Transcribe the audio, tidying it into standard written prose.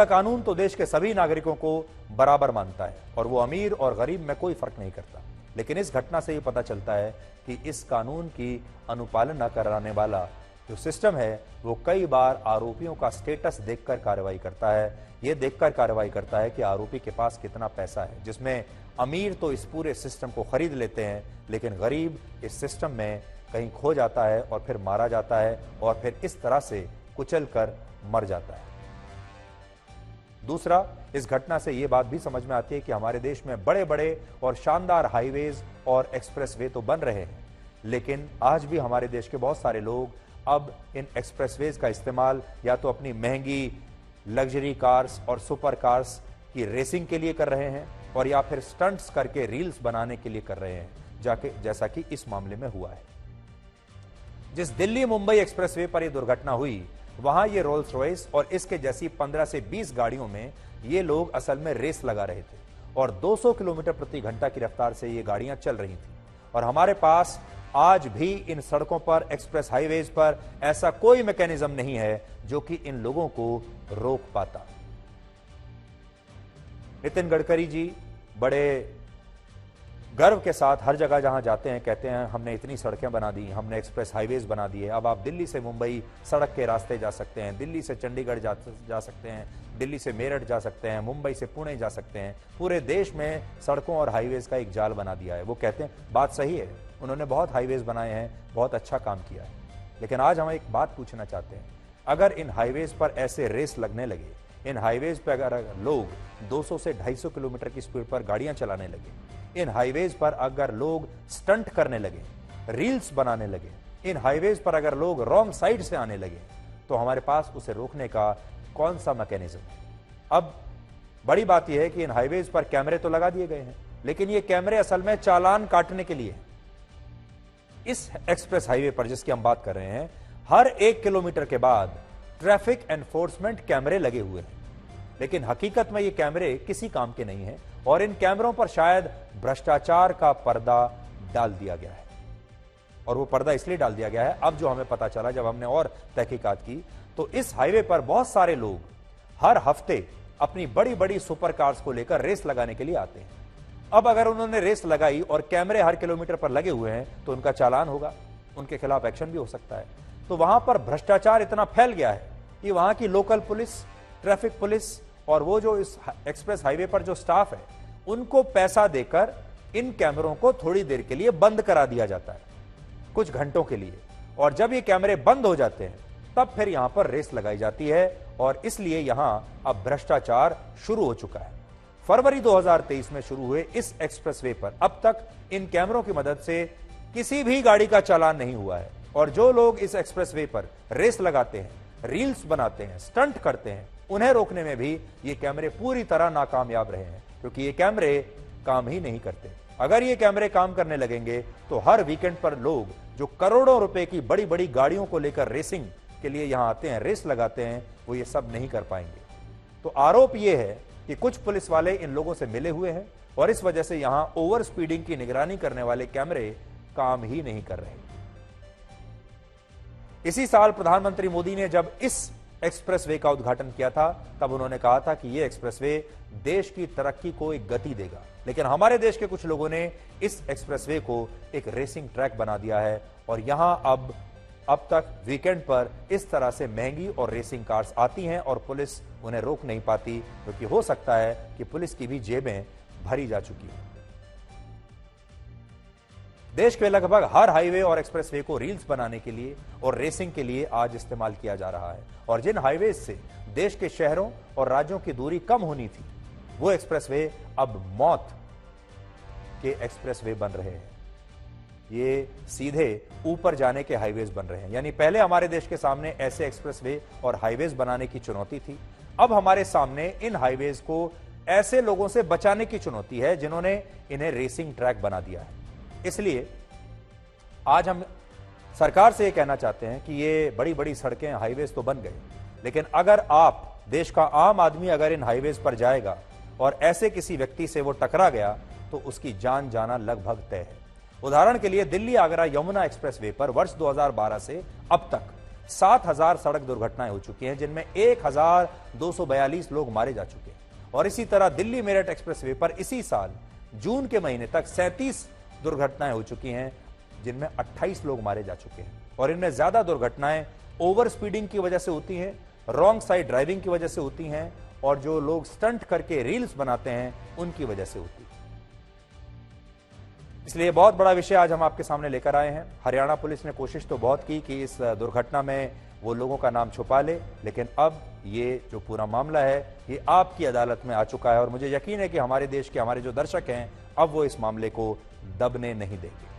का कानून तो देश के सभी नागरिकों को बराबर मानता है और वो अमीर और गरीब में कोई फर्क नहीं करता। लेकिन इस घटना से ये पता चलता है कि इस कानून की अनुपालन न कराने वाला जो सिस्टम है वो कई बार आरोपियों का स्टेटस देखकर कार्रवाई करता है। ये देखकर कार्रवाई करता है कि आरोपी के पास कितना पैसा है, जिसमें अमीर तो इस पूरे सिस्टम को खरीद लेते हैं लेकिन गरीब इस सिस्टम में कहीं खो जाता है और फिर मारा जाता है और फिर इस तरह से कुचल कर मर जाता है। दूसरा, इस घटना से यह बात भी समझ में आती है कि हमारे देश में बड़े बड़े और शानदार हाईवेज और एक्सप्रेसवे तो बन रहे हैं, लेकिन आज भी हमारे देश के बहुत सारे लोग अब इन एक्सप्रेसवेज का इस्तेमाल या तो अपनी महंगी लग्जरी कार्स और सुपर कार्स की रेसिंग के लिए कर रहे हैं और या फिर स्टंट्स करके रील्स बनाने के लिए कर रहे हैं, जैसा कि इस मामले में हुआ है। जिस दिल्ली मुंबई एक्सप्रेसवे पर यह दुर्घटना हुई, वहां ये रोल्स रॉयस और इसके जैसी 15 से 20 गाड़ियों में ये लोग असल में रेस लगा रहे थे और 200 किलोमीटर प्रति घंटा की रफ्तार से ये गाड़ियां चल रही थी। और हमारे पास आज भी इन सड़कों पर, एक्सप्रेस हाईवेज पर ऐसा कोई मैकेनिज्म नहीं है जो कि इन लोगों को रोक पाता। नितिन गडकरी जी बड़े गर्व के साथ हर जगह जहां जाते हैं कहते हैं हमने इतनी सड़कें बना दी, हमने एक्सप्रेस हाईवेज बना दिए, अब आप दिल्ली से मुंबई सड़क के रास्ते जा सकते हैं, दिल्ली से चंडीगढ़ जा सकते हैं, दिल्ली से मेरठ जा सकते हैं, मुंबई से पुणे जा सकते हैं। पूरे देश में सड़कों और हाईवेज का एक जाल बना दिया है। वो कहते हैं बात सही है, उन्होंने बहुत हाईवेज बनाए हैं, बहुत अच्छा काम किया है। लेकिन आज हम एक बात पूछना चाहते हैं, अगर इन हाईवेज पर ऐसे रेस लगने लगे, इन हाईवेज पर अगर लोग 200 से 250 किलोमीटर की स्पीड पर गाड़ियां चलाने लगे, इन हाईवेज पर अगर लोग स्टंट करने लगे, रील्स बनाने लगे, इन हाईवेज पर अगर लोग रॉन्ग साइड से आने लगे, तो हमारे पास उसे रोकने का कौन सा मैकेनिज्म है? अब बड़ी बात यह है कि इन हाईवेज पर कैमरे तो लगा दिए गए हैं, लेकिन ये कैमरे असल में चालान काटने के लिए हैं। इस एक्सप्रेस हाईवे पर जिसकी हम बात कर रहे हैं, हर 1 किलोमीटर के बाद ट्रैफिक एनफोर्समेंट कैमरे लगे हुए हैं, लेकिन हकीकत में ये कैमरे किसी काम के नहीं हैं और इन कैमरों पर शायद भ्रष्टाचार का पर्दा डाल दिया गया है। और वो पर्दा इसलिए डाल दिया गया है, अब जो हमें पता चला जब हमने और तहकीकात की, तो इस हाईवे पर बहुत सारे लोग हर हफ्ते अपनी बड़ी बड़ी सुपर कार्स को लेकर रेस लगाने के लिए आते हैं। अब अगर उन्होंने रेस लगाई और कैमरे हर किलोमीटर पर लगे हुए हैं तो उनका चालान होगा, उनके खिलाफ एक्शन भी हो सकता है। तो वहां पर भ्रष्टाचार इतना फैल गया है कि वहां की लोकल पुलिस, ट्रैफिक पुलिस और वो जो इस एक्सप्रेस हाईवे पर जो स्टाफ है, उनको पैसा देकर इन कैमरों को थोड़ी देर के लिए बंद करा दिया जाता है, कुछ घंटों के लिए। और जब ये कैमरे बंद हो जाते हैं तब फिर यहां पर रेस लगाई जाती है और इसलिए यहां अब भ्रष्टाचार शुरू हो चुका है। फरवरी 2023 में शुरू हुए इस एक्सप्रेसवे पर अब तक इन कैमरों की मदद से किसी भी गाड़ी का चालान नहीं हुआ है और जो लोग इस एक्सप्रेसवे पर रेस लगाते हैं, रील्स बनाते हैं, स्टंट करते हैं, उन्हें रोकने में भी ये कैमरे पूरी तरह नाकामयाब रहे हैं, क्योंकि ये कैमरे काम ही नहीं करते। अगर ये कैमरे काम करने लगेंगे तो हर वीकेंड पर लोग जो करोड़ों रुपए की बड़ी बड़ी गाड़ियों को लेकर रेसिंग के लिए यहां आते हैं, रेस लगाते हैं, वो ये सब नहीं कर पाएंगे। तो आरोप ये है कि कुछ पुलिस वाले इन लोगों से मिले हुए हैं और इस वजह से यहां ओवर स्पीडिंग की निगरानी करने वाले कैमरे काम ही नहीं कर रहे। इसी साल प्रधानमंत्री मोदी ने जब इस एक्सप्रेसवे का उद्घाटन किया था, तब उन्होंने कहा था कि यह एक्सप्रेसवे देश की तरक्की को एक गति देगा। लेकिन हमारे देश के कुछ लोगों ने इस एक्सप्रेसवे को एक रेसिंग ट्रैक बना दिया है और यहां अब तक वीकेंड पर इस तरह से महंगी और रेसिंग कार्स आती हैं और पुलिस उन्हें रोक नहीं पाती, क्योंकि हो सकता है कि पुलिस की भी जेबें भरी जा चुकी हैं। देश के लगभग हर हाईवे और एक्सप्रेसवे को रील्स बनाने के लिए और रेसिंग के लिए आज इस्तेमाल किया जा रहा है और जिन हाईवे से देश के शहरों और राज्यों की दूरी कम होनी थी, वो एक्सप्रेसवे अब मौत के एक्सप्रेसवे बन रहे हैं। ये सीधे ऊपर जाने के हाईवेज बन रहे हैं। यानी पहले हमारे देश के सामने ऐसे एक्सप्रेसवे और हाईवेज बनाने की चुनौती थी, अब हमारे सामने इन हाईवेज को ऐसे लोगों से बचाने की चुनौती है जिन्होंने इन्हें रेसिंग ट्रैक बना दिया है। इसलिए आज हम सरकार से ये कहना चाहते हैं कि ये बड़ी बड़ी सड़कें, हाईवेज तो बन गए, लेकिन अगर आप, देश का आम आदमी अगर इन हाईवेज पर जाएगा और ऐसे किसी व्यक्ति से वो टकरा गया तो उसकी जान जाना लगभग तय है। उदाहरण के लिए दिल्ली आगरा यमुना एक्सप्रेसवे पर वर्ष 2012 से अब तक 7,000 सड़क दुर्घटनाएं हो चुकी हैं, जिनमें 1,242 लोग मारे जा चुके हैं। और इसी तरह दिल्ली मेरठ एक्सप्रेसवे पर इसी साल जून के महीने तक 37 दुर्घटनाएं हो चुकी हैं, जिनमें 28 लोग मारे जा चुके हैं। और इनमें ज्यादा दुर्घटनाएं ओवर स्पीडिंग की वजह से होती हैं, रॉन्ग साइड ड्राइविंग की वजह से होती हैं, और जो लोग स्टंट करके रील्स बनाते हैं उनकी वजह से होती है। इसलिए बहुत बड़ा विषय आज हम आपके सामने लेकर आए हैं। हरियाणा पुलिस ने कोशिश तो बहुत की कि इस दुर्घटना में वो लोगों का नाम छुपा ले, लेकिन अब ये जो पूरा मामला है ये आपकी अदालत में आ चुका है, और मुझे यकीन है कि हमारे देश के हमारे जो दर्शक हैं अब वो इस मामले को दबने नहीं देंगे।